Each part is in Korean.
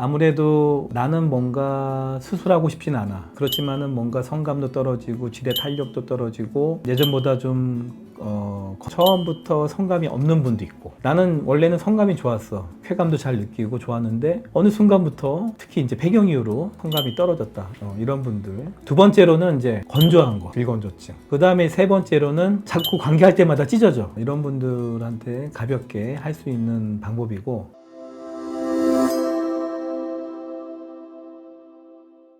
아무래도 나는 뭔가 수술하고 싶진 않아. 그렇지만은 뭔가 성감도 떨어지고 질의 탄력도 떨어지고 예전보다 좀 처음부터 성감이 없는 분도 있고, 나는 원래는 성감이 좋았어. 쾌감도 잘 느끼고 좋았는데 어느 순간부터 특히 이제 폐경 이후로 성감이 떨어졌다. 이런 분들. 두 번째로는 이제 건조한 거, 질건조증. 그 다음에 세 번째로는 자꾸 관계할 때마다 찢어져. 이런 분들한테 가볍게 할 수 있는 방법이고.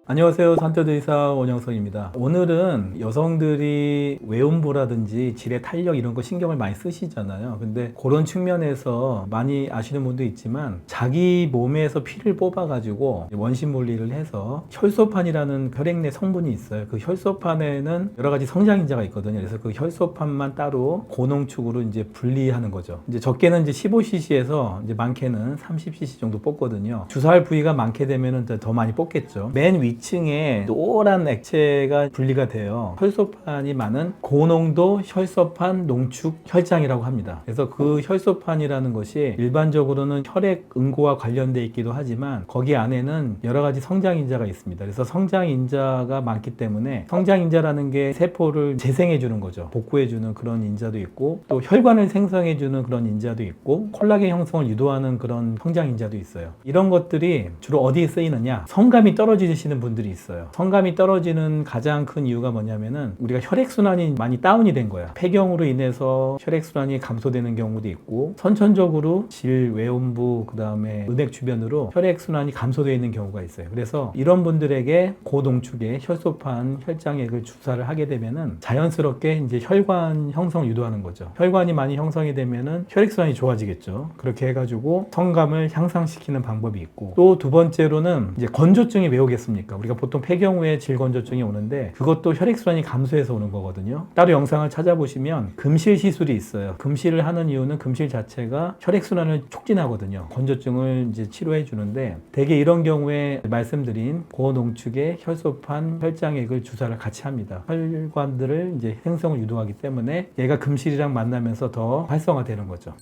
안녕하세요. 산tö드의사 원영석입니다. 오늘은 여성들이 외음부라든지 질의 탄력 이런 거 신경을 많이 쓰시잖아요. 근데 그런 측면에서 많이 아시는 분도 있지만 자기 몸에서 피를 뽑아가지고 원심 분리를 해서 혈소판이라는 혈액 내 성분이 있어요. 그 혈소판에는 여러 가지 성장인자가 있거든요. 그래서 그 혈소판만 따로 고농축으로 이제 분리하는 거죠. 이제 적게는 이제 15cc에서 이제 많게는 30cc 정도 뽑거든요. 주사할 부위가 많게 되면은 더 많이 뽑겠죠. 맨 위층에 노란 액체가 분리가 돼요. 혈소판이 많은 고농도 혈소판 농축 혈장이라고 합니다. 그래서 그 혈소판이라는 것이 일반적으로는 혈액 응고와 관련돼 있기도 하지만 거기 안에는 여러 가지 성장인자가 있습니다. 그래서 성장인자가 많기 때문에 성장인자라는 게 세포를 재생해 주는 거죠. 복구해 주는 그런 인자도 있고, 또 혈관을 생성해 주는 그런 인자도 있고, 콜라겐 형성을 유도하는 그런 성장인자도 있어요. 이런 것들이 주로 어디에 쓰이느냐? 성감이 떨어지시는 분들이 있어요. 성감이 떨어지는 가장 큰 이유가 뭐냐면은 우리가 혈액순환이 많이 다운이 된 거야. 폐경으로 인해서 혈액순환이 감소되는 경우도 있고, 선천적으로 질, 외음부, 그 다음에 음액 주변으로 혈액순환이 감소되어 있는 경우가 있어요. 그래서 이런 분들에게 고농축의 혈소판 혈장액을 주사를 하게 되면은 자연스럽게 이제 혈관 형성을 유도하는 거죠. 혈관이 많이 형성이 되면은 혈액순환이 좋아지겠죠. 그렇게 해가지고 성감을 향상시키는 방법이 있고, 또 두 번째로는 이제 건조증이 왜 오겠습니까? 우리가 보통 폐경 후에 질건조증이 오는데 그것도 혈액순환이 감소해서 오는 거거든요. 따로 영상을 찾아보시면 금실 시술이 있어요. 금실을 하는 이유는 금실 자체가 혈액순환을 촉진하거든요. 건조증을 이제 치료해 주는데, 대개 이런 경우에 말씀드린 고농축의 혈소판 혈장액을 주사를 같이 합니다. 혈관들을 이제 생성을 유도하기 때문에 얘가 금실이랑 만나면서 더 활성화되는 거죠.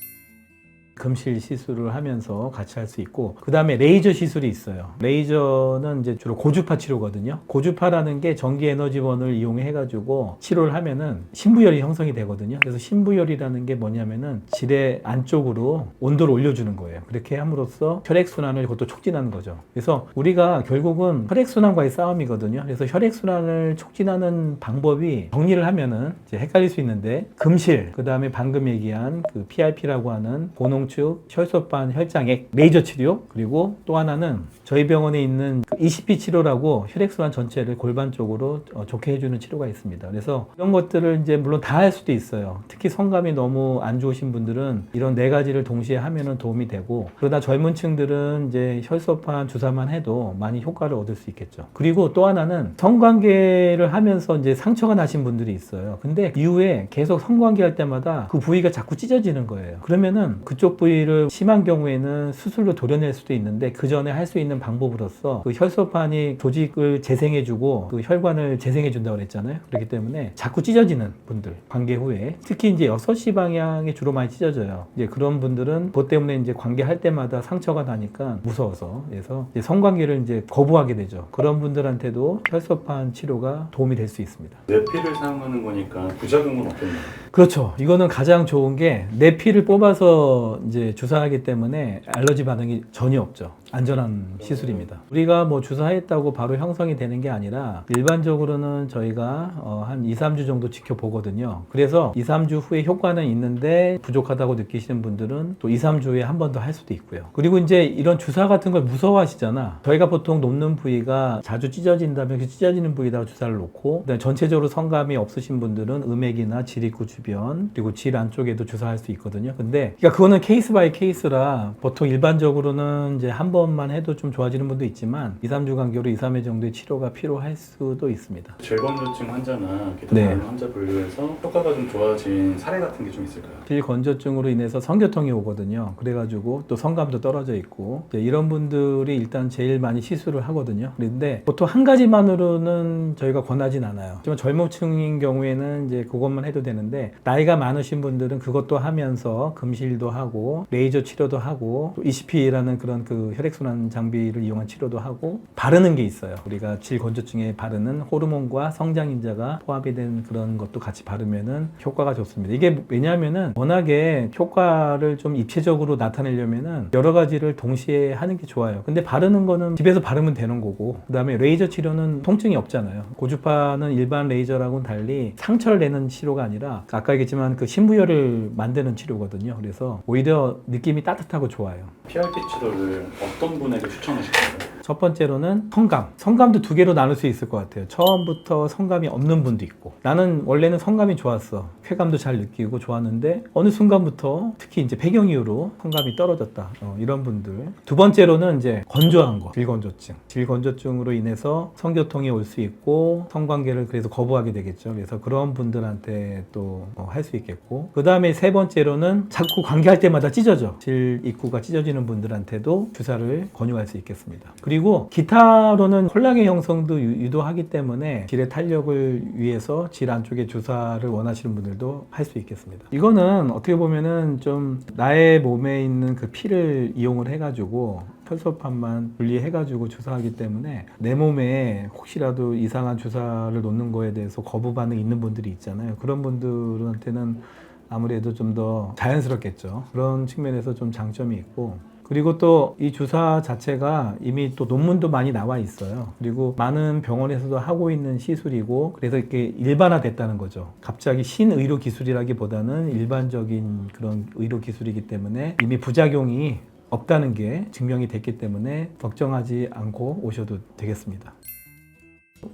금실 시술을 하면서 같이 할 수 있고, 그 다음에 레이저 시술이 있어요. 레이저는 이제 주로 고주파 치료거든요. 고주파라는 게 전기 에너지원을 이용해 가지고 치료를 하면은 신부열이 형성이 되거든요. 그래서 신부열이라는 게 뭐냐면은 질의 안쪽으로 온도를 올려주는 거예요. 그렇게 함으로써 혈액순환을 그것도 촉진하는 거죠. 그래서 우리가 결국은 혈액순환과의 싸움이거든요. 그래서 혈액순환을 촉진하는 방법이 정리를 하면은 이제 헷갈릴 수 있는데, 금실, 그 다음에 방금 얘기한 그 PRP라고 하는 고농축 혈소판 혈장액 레이저 치료, 그리고 또 하나는 저희 병원에 있는 ECP 치료라고 혈액순환 전체를 골반 쪽으로 좋게 해주는 치료가 있습니다. 그래서 이런 것들을 이제 물론 다 할 수도 있어요. 특히 성감이 너무 안 좋으신 분들은 이런 네 가지를 동시에 하면은 도움이 되고, 그러다 젊은 층들은 이제 혈소판 주사만 해도 많이 효과를 얻을 수 있겠죠. 그리고 또 하나는 성관계를 하면서 이제 상처가 나신 분들이 있어요. 근데 이후에 계속 성관계 할 때마다 그 부위가 자꾸 찢어지는 거예요. 그러면은 그쪽 부위를 심한 경우에는 수술로 도려낼 수도 있는데, 그 전에 할 수 있는 방법으로서 그 혈소판이 조직을 재생해주고 그 혈관을 재생해준다고 그랬잖아요. 그렇기 때문에 자꾸 찢어지는 분들, 관계 후에 특히 이제 6시 방향에 주로 많이 찢어져요. 이제 그런 분들은 그것 때문에 이제 관계할 때마다 상처가 나니까 무서워서, 그래서 이제 성관계를 이제 거부하게 되죠. 그런 분들한테도 혈소판 치료가 도움이 될 수 있습니다. 뇌피를 사용하는 거니까 부작용은 없겠나요? 그렇죠. 이거는 가장 좋은 게 내 피를 뽑아서 이제 주사하기 때문에 알러지 반응이 전혀 없죠. 안전한 시술입니다. 우리가 뭐 주사했다고 바로 형성이 되는 게 아니라 일반적으로는 저희가 한 2, 3주 정도 지켜보거든요. 그래서 2, 3주 후에 효과는 있는데 부족하다고 느끼시는 분들은 또 2, 3주 후에 한 번 더 할 수도 있고요. 그리고 이제 이런 주사 같은 걸 무서워하시잖아. 저희가 보통 놓는 부위가 자주 찢어진다면 그 찢어지는 부위에다가 주사를 놓고, 그다음에 전체적으로 성감이 없으신 분들은 음액이나 질 입구 주변, 그리고 질 안쪽에도 주사할 수 있거든요. 근데 그러니까 그거는 케이스 바이 케이스라 보통 일반적으로는 이제 한 번만 해도 좀 좋아지는 분도 있지만 2, 3주 간격으로 2, 3회 정도의 치료가 필요할 수도 있습니다. 질건조증 환자나 기타 네. 다른 환자 분류에서 효과가 좀 좋아진 사례 같은 게 좀 있을까요? 질건조증으로 인해서 성교통이 오거든요. 그래가지고 또 성감도 떨어져 있고, 이런 분들이 일단 제일 많이 시술을 하거든요. 그런데 보통 한 가지만으로는 저희가 권하진 않아요. 하지만 젊은 층인 경우에는 이제 그것만 해도 되는데, 나이가 많으신 분들은 그것도 하면서 금실도 하고 레이저 치료도 하고 또 ECP라는 그런 그 혈액 혈액순환 장비를 이용한 치료도 하고 바르는 게 있어요. 우리가 질건조증에 바르는 호르몬과 성장인자가 포함이 된 그런 것도 같이 바르면은 효과가 좋습니다. 이게 왜냐하면은 워낙에 효과를 좀 입체적으로 나타내려면은 여러 가지를 동시에 하는 게 좋아요. 근데 바르는 거는 집에서 바르면 되는 거고, 그 다음에 레이저 치료는 통증이 없잖아요. 고주파는 일반 레이저랑은 달리 상처를 내는 치료가 아니라 아까 얘기했지만 그 신부열을 만드는 치료거든요. 그래서 오히려 느낌이 따뜻하고 좋아요. PRP 치료를 어떤 분에게 추천하실 거예요? 첫 번째로는 성감. 성감도 두 개로 나눌 수 있을 것 같아요. 처음부터 성감이 없는 분도 있고, 나는 원래는 성감이 좋았어. 쾌감도 잘 느끼고 좋았는데 어느 순간부터 특히 이제 폐경 이후로 성감이 떨어졌다. 이런 분들. 두 번째로는 이제 건조한 거. 질건조증. 질건조증으로 인해서 성교통이 올 수 있고 성관계를 그래서 거부하게 되겠죠. 그래서 그런 분들한테 또 할 수 있겠고, 그 다음에 세 번째로는 자꾸 관계할 때마다 찢어져. 질 입구가 찢어지는 분들한테도 주사를 권유할 수 있겠습니다. 그리고 기타로는 콜라겐 형성도 유도하기 때문에 질의 탄력을 위해서 질 안쪽에 주사를 원하시는 분들도 할 수 있겠습니다. 이거는 어떻게 보면은 좀 나의 몸에 있는 그 피를 이용을 해가지고 혈소판만 분리해가지고 주사하기 때문에 내 몸에 혹시라도 이상한 주사를 놓는 거에 대해서 거부 반응이 있는 분들이 있잖아요. 그런 분들한테는 아무래도 좀 더 자연스럽겠죠. 그런 측면에서 좀 장점이 있고, 그리고 또 이 주사 자체가 이미 또 논문도 많이 나와 있어요. 그리고 많은 병원에서도 하고 있는 시술이고, 그래서 이렇게 일반화됐다는 거죠. 갑자기 신의료 기술이라기보다는 일반적인 그런 의료 기술이기 때문에 이미 부작용이 없다는 게 증명이 됐기 때문에 걱정하지 않고 오셔도 되겠습니다.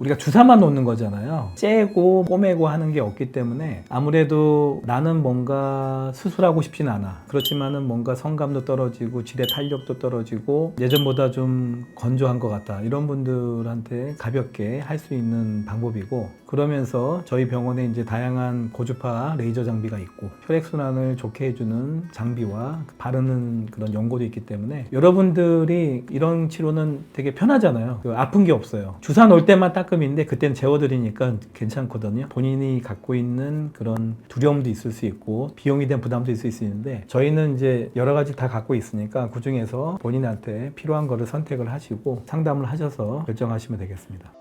우리가 주사만 놓는 거잖아요. 째고 꼬매고 하는 게 없기 때문에 아무래도 나는 뭔가 수술하고 싶진 않아. 그렇지만은 뭔가 성감도 떨어지고 질의 탄력도 떨어지고 예전보다 좀 건조한 것 같다. 이런 분들한테 가볍게 할 수 있는 방법이고, 그러면서 저희 병원에 이제 다양한 고주파 레이저 장비가 있고 혈액순환을 좋게 해주는 장비와 바르는 그런 연고도 있기 때문에 여러분들이 이런 치료는 되게 편하잖아요. 아픈 게 없어요. 주사 놓을 때만 따끔인데 그때는 재워드리니까 괜찮거든요. 본인이 갖고 있는 그런 두려움도 있을 수 있고 비용에 대한 부담도 있을 수 있는데, 저희는 이제 여러 가지 다 갖고 있으니까 그 중에서 본인한테 필요한 거를 선택을 하시고 상담을 하셔서 결정하시면 되겠습니다.